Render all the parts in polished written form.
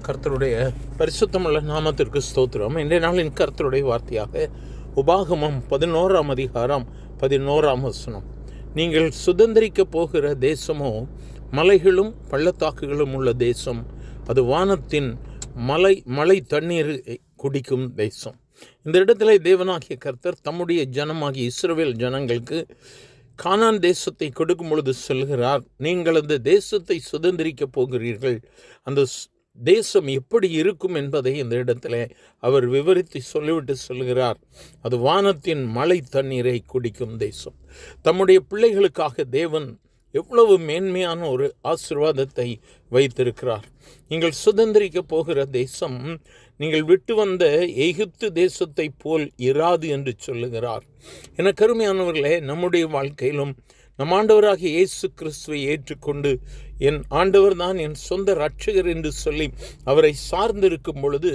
கர்த்தருடைய பரிசுத்தமுள்ள நாமத்திற்கு ஸ்தோத்திரம். இன்றைய நாளின் கர்த்தருடைய வார்த்தையாக உபாகமம் 11ஆம் அதிகாரம் 11ஆம் வசனம். நீங்கள் சுதந்திரிக்கப் போகிற தேசமோ மலைகளும் பள்ளத்தாக்குகளும் உள்ள தேசம், அது வானத்தின் மலை தண்ணீர் குடிக்கும் தேசம். இந்த இடத்துல தேவனாகிய கர்த்தர் தம்முடைய ஜனமாகிய இஸ்ரவேல் ஜனங்களுக்கு கானான் தேசத்தை கொடுக்கும் பொழுது சொல்கிறார், நீங்கள் அந்த தேசத்தை சுதந்திரிக்கப் போகிறீர்கள். அந்த தேசம் எப்படி இருக்கும் என்பதை இந்த இடத்துல அவர் விவரித்து சொல்லிவிட்டு சொல்கிறார், அது வானத்தின் மழை தண்ணீரை குடிக்கும் தேசம். தம்முடைய பிள்ளைகளுக்காக தேவன் எவ்வளவு மேன்மையான ஒரு ஆசீர்வாதத்தை வைத்திருக்கிறார். நீங்கள் சுதந்திரிக்க போகிற தேசம் நீங்கள் விட்டு வந்த எகிப்து தேசத்தை போல் இராது என்று சொல்லுகிறார். என கருமையானவர்களே, நம்முடைய வாழ்க்கையிலும் நம் ஆண்டவராகிய இயேசு கிறிஸ்துவை ஏற்றுக்கொண்டு என் ஆண்டவர் தான் என் சொந்த இரட்சகர் என்று சொல்லி அவரை சார்ந்திருக்கும் பொழுது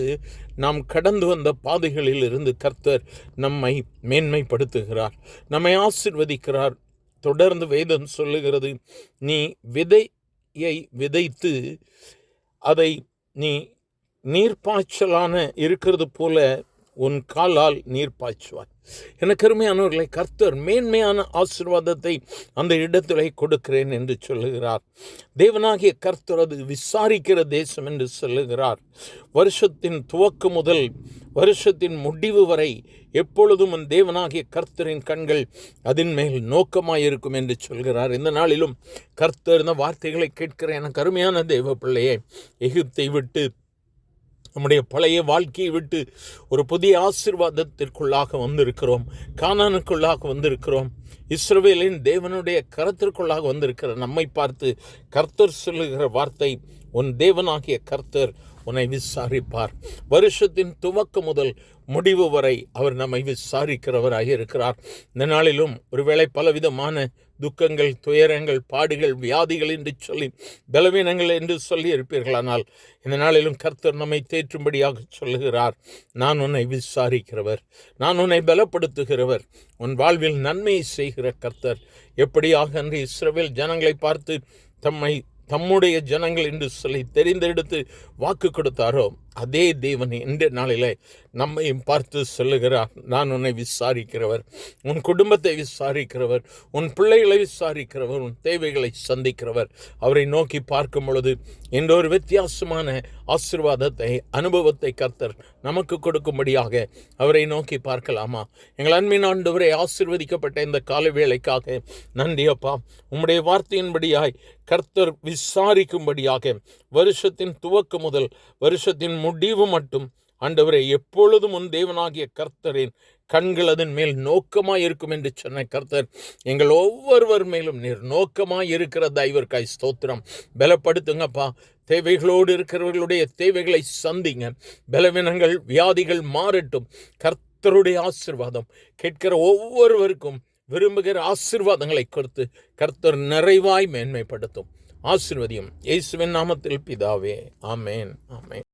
நாம் கடந்து வந்த பாதைகளில் இருந்து கர்த்தர் நம்மை மேன்மைப்படுத்துகிறார், நம்மை ஆசீர்வதிக்கிறார். தொடர்ந்து வேதம் சொல்லுகிறது, நீ விதையை விதைத்து அதை நீ நீர்ப்பாய்ச்சலான இருக்கிறது போல உன் காலால் நீர் பாய்ச்சுவார். எனக்கு அருமையானவர்களை, கர்த்தர் மேன்மையான ஆசீர்வாதத்தை அந்த இடத்திலே கொடுக்கிறேன் என்று சொல்லுகிறார். தேவனாகிய கர்த்தர் அது விசாரிக்கிற தேசம் என்று சொல்லுகிறார். வருஷத்தின் துவக்கம் முதல் வருஷத்தின் முடிவு வரை எப்பொழுதும் அந்த தேவனாகிய கர்த்தரின் கண்கள் அதன் மேல் நோக்கமாயிருக்கும் என்று சொல்கிறார். இந்த நாளிலும் கர்த்தர் இந்த வார்த்தைகளை கேட்கிற எனக்கு அருமையான தேவ பிள்ளையே, எகிப்தை விட்டு நம்முடைய பழைய வாழ்க்கையை விட்டு ஒரு புதிய ஆசீர்வாதத்திற்குள்ளாக வந்திருக்கிறோம், கானானுக்குள்ளாக வந்திருக்கிறோம். இஸ்ரவேலின் தேவனுடைய கரத்திற்குள்ளாக வந்திருக்கிற நம்மை பார்த்து கர்த்தர் சொல்லுகிற வார்த்தை, உன் தேவனாகிய கர்த்தர் உன்னை விசாரிப்பார். வருஷத்தின் துவக்கம் முதல் முடிவு வரை அவர் நம்மை விசாரிக்கிறவராக இருக்கிறார். இந்த நாளிலும் ஒருவேளை பலவிதமான துக்கங்கள், துயரங்கள், பாடுகள், வியாதிகள் என்று சொல்லி பலவீனங்கள் என்று சொல்லி இருப்பீர்களானால் இந்த நாளிலும் கர்த்தர் நம்மை தேற்றும்படியாக சொல்லுகிறார், நான் உன்னை விசாரிக்கிறவர், நான் உன்னை பலப்படுத்துகிறவர், உன் வாழ்வில் நன்மையை செய்கிற கர்த்தர். எப்படியாக அன்று இஸ்ரவேல் ஜனங்களை பார்த்து தம்முடைய ஜனங்கள் என்று சொல்லி தெரிந்தெடுத்து வாக்கு கொடுத்தாரோ, அதே தேவன் இந்த நாளிலே நம்மையும் பார்த்து சொல்லுகிறார், நான் உன்னை விசாரிக்கிறவர், உன் குடும்பத்தை விசாரிக்கிறவர், உன் பிள்ளைகளை விசாரிக்கிறவர், உன் தேவைகளை சந்திக்கிறவர். அவரை நோக்கி பார்க்கும் பொழுது என்ற ஒரு வித்தியாசமான ஆசீர்வாதத்தை, அனுபவத்தை கர்த்தர் நமக்கு கொடுக்கும்படியாக அவரை நோக்கி பார்க்கலாமா? எங்கள் அன்பின் ஆண்டவரை, ஆசீர்வதிக்கப்பட்ட இந்த கால வேளைக்காக நன்றி அப்பா. உம்முடைய வார்த்தையின்படியாய் கர்த்தர் விசாரிக்கும்படியாக வருஷத்தின் துவக்கம் முதல் வருஷத்தின் முடிவு மட்டும் ஆண்டவரை எப்பொழுதும் உன் தேவனாகிய கர்த்தரின் கண்கள் அதன் மேல் நோக்கமாய் இருக்கும் என்று சொன்ன கர்த்தர் எங்கள் ஒவ்வொருவர் மேலும் நீர் நோக்கமாய் இருக்கிற தயவிற்காய் ஸ்தோத்திரம். பலப்படுத்துங்கப்பா. தேவைகளோடு இருக்கிறவர்களுடைய தேவைகளை சந்திங்க. பலவீனங்கள், வியாதிகள் மாறட்டும். கர்த்தருடைய ஆசீர்வாதம் கேட்கிற ஒவ்வொருவருக்கும் விரும்புகிற ஆசீர்வாதங்களை கொடுத்து கர்த்தர் நிறைவாய் மேன்மைப்படுத்தும். ஆசீர்வதியும். இயேசுவின் நாமத்தில் பிதாவே, ஆமேன், ஆமேன்.